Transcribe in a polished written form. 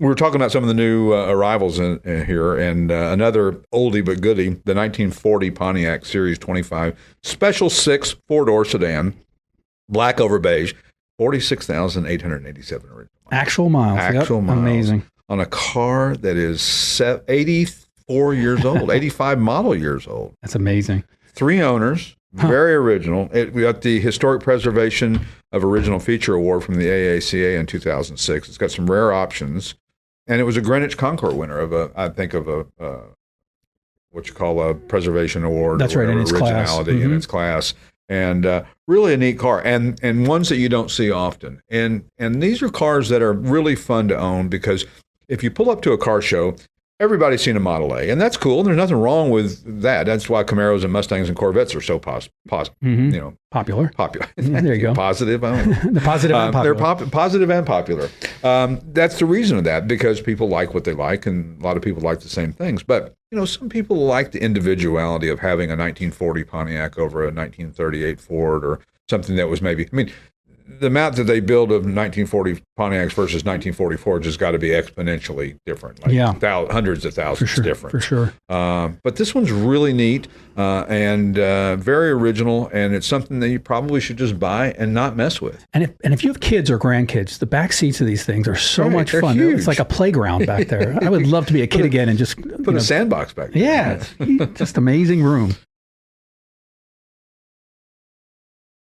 We were talking about some of the new arrivals in here, and another oldie but goodie, the 1940 Pontiac Series 25 Special 6 4-door sedan, black over beige, 46,887 original. Actual miles. Actual miles. Amazing. On a car that is 84 years old, 85 model years old. That's amazing. 3 owners, very original. We got the Historic Preservation of Original Feature Award from the AACA in 2006. It's got some rare options. And it was a Greenwich Concours winner of what you call a preservation award. That's right, in its originality class. In its class. And really a neat car, and ones that you don't see often. And these are cars that are really fun to own, because if you pull up to a car show, everybody's seen a Model A, and that's cool. There's nothing wrong with that. That's why Camaros and Mustangs and Corvettes are so popular. Yeah, there you go. Positive. The positive and popular. They're positive and popular. That's the reason of that, because people like what they like, and a lot of people like the same things. But some people like the individuality of having a 1940 Pontiac over a 1938 Ford, or something that was maybe. The amount that they build of 1940 Pontiacs versus 1940 Fords has got to be exponentially different. Hundreds of thousands different. For sure. But this one's really neat and very original, and it's something that you probably should just buy and not mess with. And if you have kids or grandkids, the back seats of these things are so much fun. Huge. It's like a playground back there. I would love to be a kid again and just put a sandbox back there. Yeah, it's just amazing room.